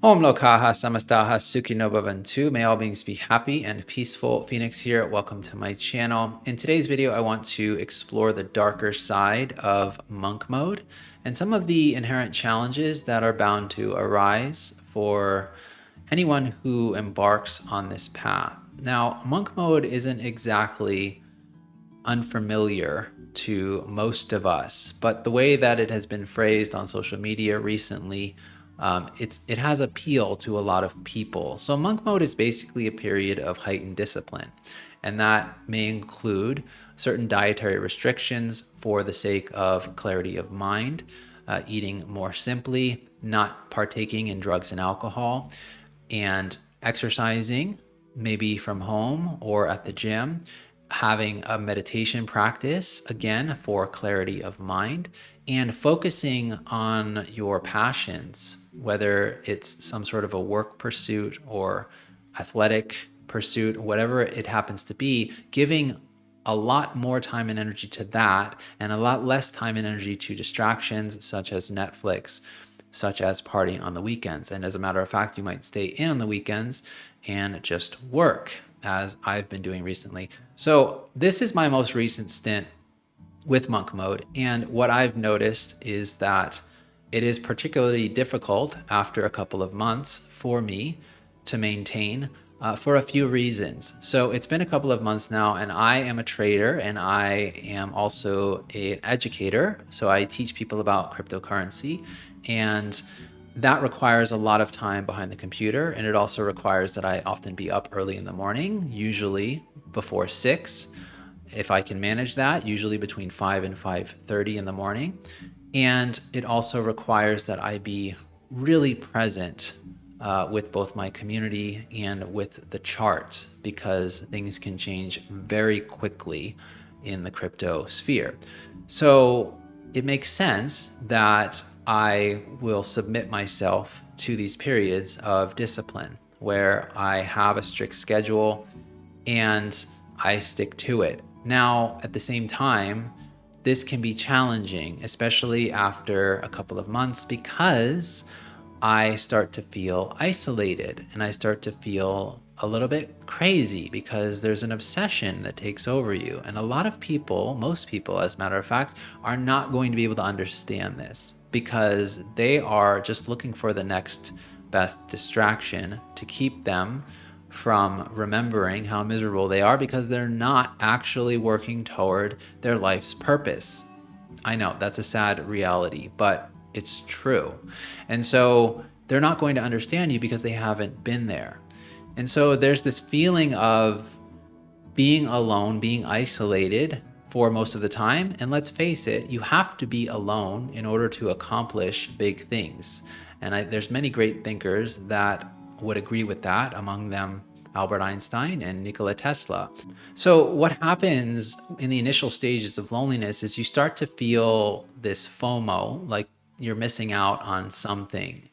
Om lokaha samastaha sukino bhavantu. May all beings be happy and peaceful. Phoenix here. Welcome to my channel. In today's video, I want to explore the darker side of monk mode and some of the inherent challenges that are bound to arise for anyone who embarks on this path. Now, monk mode isn't exactly unfamiliar to most of us, but the way that it has been phrased on social media recently, it has appeal to a lot of people. So monk mode is basically a period of heightened discipline, and that may include certain dietary restrictions for the sake of clarity of mind, eating more simply, not partaking in drugs and alcohol, and exercising, maybe from home or at the gym, having a meditation practice, again, for clarity of mind, and focusing on your passions, whether it's some sort of a work pursuit or athletic pursuit, whatever it happens to be, giving a lot more time and energy to that and a lot less time and energy to distractions such as Netflix, such as partying on the weekends. And as a matter of fact, you might stay in on the weekends and just work, as I've been doing recently. So this is my most recent stint with monk mode. And what I've noticed is that it is particularly difficult after a couple of months for me to maintain for a few reasons. So it's been a couple of months now, and I am a trader and I am also an educator. So I teach people about cryptocurrency, and that requires a lot of time behind the computer. And it also requires that I often be up early in the morning, usually before 6. If I can manage that, usually between 5 and 5:30 in the morning. And it also requires that I be really present with both my community and with the charts, because things can change very quickly in the crypto sphere. So it makes sense that I will submit myself to these periods of discipline where I have a strict schedule and I stick to it. Now, at the same time, this can be challenging, especially after a couple of months, because I start to feel isolated and I start to feel a little bit crazy because there's an obsession that takes over you. And a lot of people, most people, as a matter of fact, are not going to be able to understand this because they are just looking for the next best distraction to keep them from remembering how miserable they are because they're not actually working toward their life's purpose. I know that's a sad reality, but it's true. And so they're not going to understand you because they haven't been there. And so there's this feeling of being alone, being isolated for most of the time. And let's face it, you have to be alone in order to accomplish big things. And there's many great thinkers that would agree with that, among them Albert Einstein and Nikola Tesla. So what happens in the initial stages of loneliness is you start to feel this FOMO, like you're missing out on something.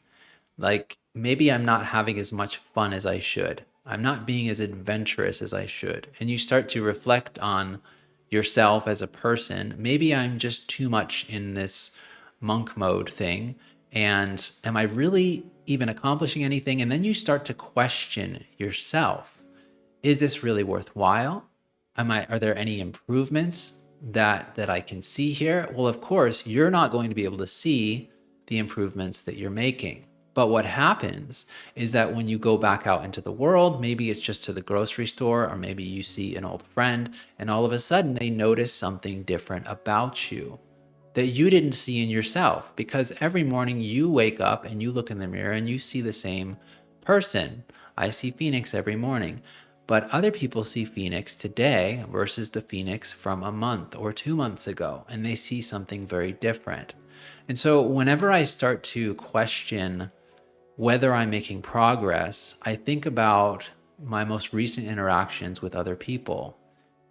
Like maybe I'm not having as much fun as I should. I'm not being as adventurous as I should. And you start to reflect on yourself as a person. Maybe I'm just too much in this monk mode thing. And am I really even accomplishing anything? And then you start to question yourself. Is this really worthwhile? Are there any improvements that I can see here? Well, of course, you're not going to be able to see the improvements that you're making. But what happens is that when you go back out into the world, maybe it's just to the grocery store, or maybe you see an old friend, and all of a sudden they notice something different about you that you didn't see in yourself, because every morning you wake up and you look in the mirror and you see the same person. I see Phoenix every morning, but other people see Phoenix today versus the Phoenix from a month or 2 months ago, and they see something very different. And so whenever I start to question whether I'm making progress, I think about my most recent interactions with other people.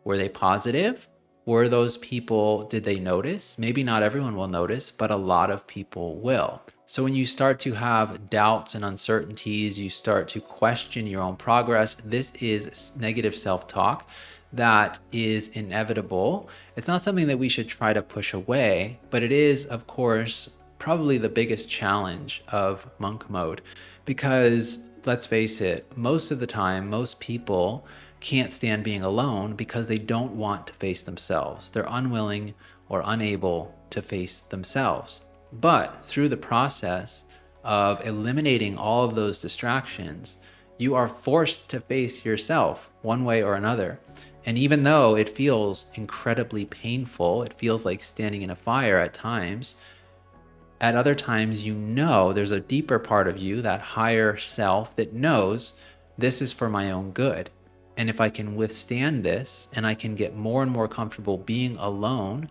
Were they positive? Were those people, did they notice? Maybe not everyone will notice, but a lot of people will. So when you start to have doubts and uncertainties, you start to question your own progress. This is negative self-talk that is inevitable. It's not something that we should try to push away, but it is, of course, probably the biggest challenge of monk mode, because let's face it, most of the time, most people can't stand being alone because they don't want to face themselves. They're unwilling or unable to face themselves. But through the process of eliminating all of those distractions, you are forced to face yourself one way or another. And even though it feels incredibly painful, it feels like standing in a fire at times, at other times, there's a deeper part of you, that higher self, that knows this is for my own good. And if I can withstand this and I can get more and more comfortable being alone,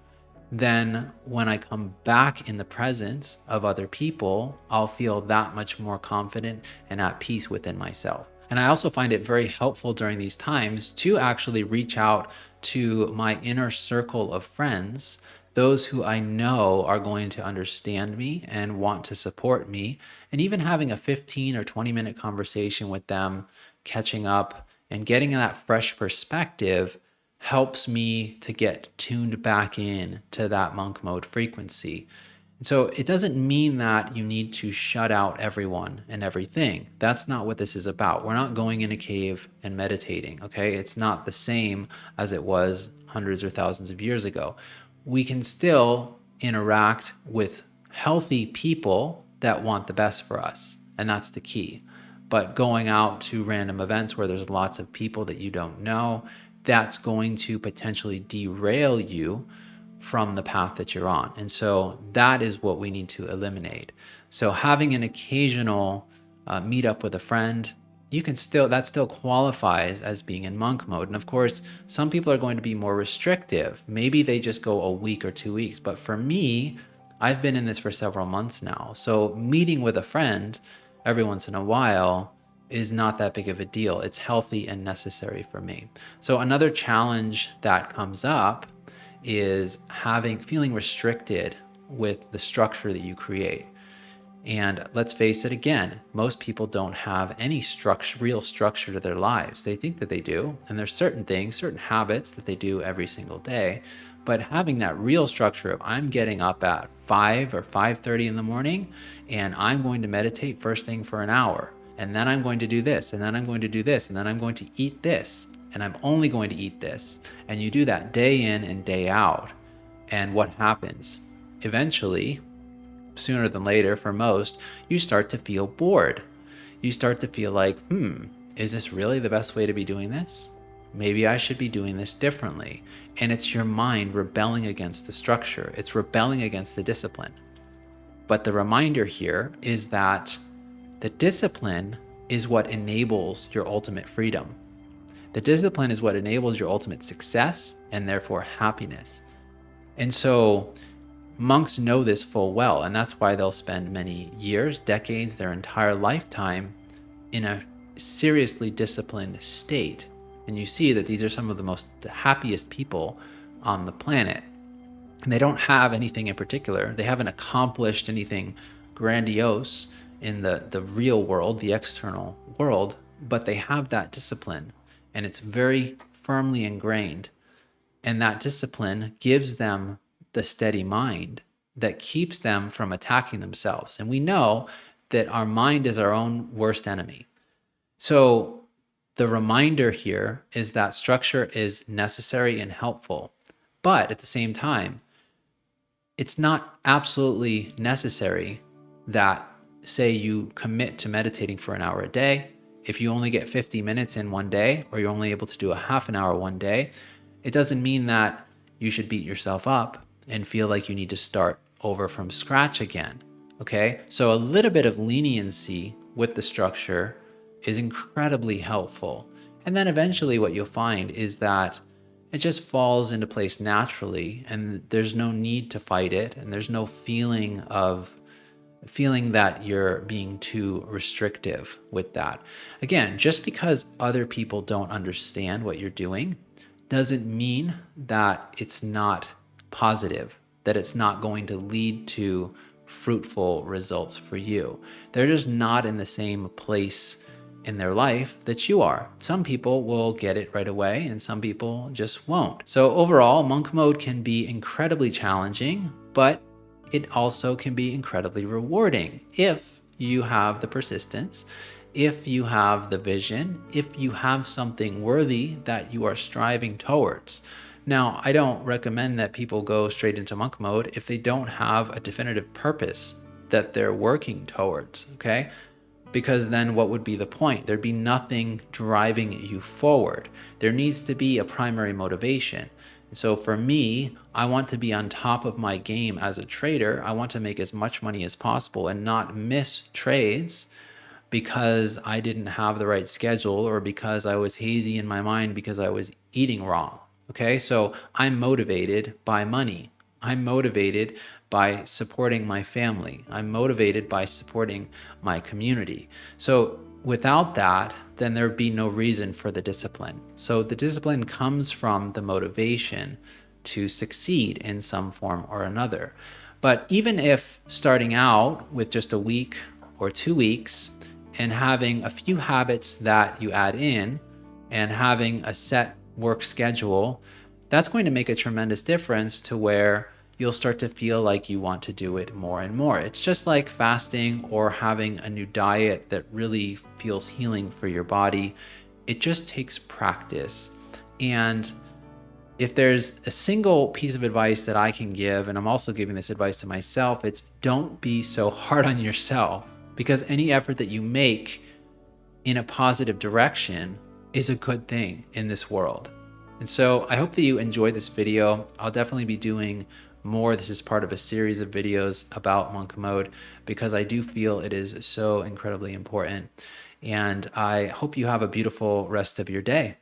then when I come back in the presence of other people, I'll feel that much more confident and at peace within myself. And I also find it very helpful during these times to actually reach out to my inner circle of friends, those who I know are going to understand me and want to support me. And even having a 15 or 20-minute conversation with them, catching up and getting that fresh perspective helps me to get tuned back in to that monk mode frequency. And so it doesn't mean that you need to shut out everyone and everything. That's not what this is about. We're not going in a cave and meditating, okay? It's not the same as it was hundreds or thousands of years ago. We can still interact with healthy people that want the best for us, and that's the key. But going out to random events where there's lots of people that you don't know, that's going to potentially derail you from the path that you're on. And so that is what we need to eliminate. So having an occasional meetup with a friend, that still qualifies as being in monk mode. And of course, some people are going to be more restrictive. Maybe they just go a week or 2 weeks. But for me, I've been in this for several months now. So meeting with a friend every once in a while is not that big of a deal. It's healthy and necessary for me. So another challenge that comes up is feeling restricted with the structure that you create. And let's face it again, most people don't have any real structure to their lives. They think that they do, and there's certain things, certain habits that they do every single day. But having that real structure of I'm getting up at 5 or 5:30 in the morning, and I'm going to meditate first thing for an hour, and then I'm going to do this, and then I'm going to do this, and then I'm going to eat this, and I'm only going to eat this. And you do that day in and day out. And what happens? Eventually, sooner than later for most, you start to feel bored. You start to feel like, is this really the best way to be doing this? Maybe I should be doing this differently. And it's your mind rebelling against the structure. It's rebelling against the discipline. But the reminder here is that the discipline is what enables your ultimate freedom. The discipline is what enables your ultimate success and therefore happiness. And so monks know this full well, and that's why they'll spend many years, decades, their entire lifetime in a seriously disciplined state. And you see that these are some of the happiest people on the planet. And they don't have anything in particular. They haven't accomplished anything grandiose in the real world, the external world, but they have that discipline, and it's very firmly ingrained. And that discipline gives them the steady mind that keeps them from attacking themselves. And we know that our mind is our own worst enemy. So the reminder here is that structure is necessary and helpful, but at the same time, it's not absolutely necessary that, say, you commit to meditating for an hour a day. If you only get 50 minutes in one day, or you're only able to do a half an hour one day, it doesn't mean that you should beat yourself up and feel like you need to start over from scratch again, okay? So a little bit of leniency with the structure is incredibly helpful. And then eventually what you'll find is that it just falls into place naturally, and there's no need to fight it, and there's no feeling that you're being too restrictive with that. Again, just because other people don't understand what you're doing doesn't mean that it's not positive, that it's not going to lead to fruitful results for you. They're just not in the same place in their life that you are. Some people will get it right away, and some people just won't. So overall, monk mode can be incredibly challenging, but it also can be incredibly rewarding if you have the persistence, if you have the vision, if you have something worthy that you are striving towards. Now, I don't recommend that people go straight into monk mode if they don't have a definitive purpose that they're working towards, okay? Because then what would be the point? There'd be nothing driving you forward. There needs to be a primary motivation. So for me, I want to be on top of my game as a trader. I want to make as much money as possible and not miss trades because I didn't have the right schedule or because I was hazy in my mind because I was eating wrong. Okay, so I'm motivated by money. I'm motivated by supporting my family. I'm motivated by supporting my community. So without that, then there'd be no reason for the discipline. So the discipline comes from the motivation to succeed in some form or another. But even if starting out with just a week or 2 weeks and having a few habits that you add in and having a set work schedule, that's going to make a tremendous difference to where you'll start to feel like you want to do it more and more. It's just like fasting or having a new diet that really feels healing for your body. It just takes practice. And if there's a single piece of advice that I can give, and I'm also giving this advice to myself, it's don't be so hard on yourself, because any effort that you make in a positive direction is a good thing in this world. And so I hope that you enjoyed this video. I'll definitely be doing more. This is part of a series of videos about monk mode because I do feel it is so incredibly important. And I hope you have a beautiful rest of your day.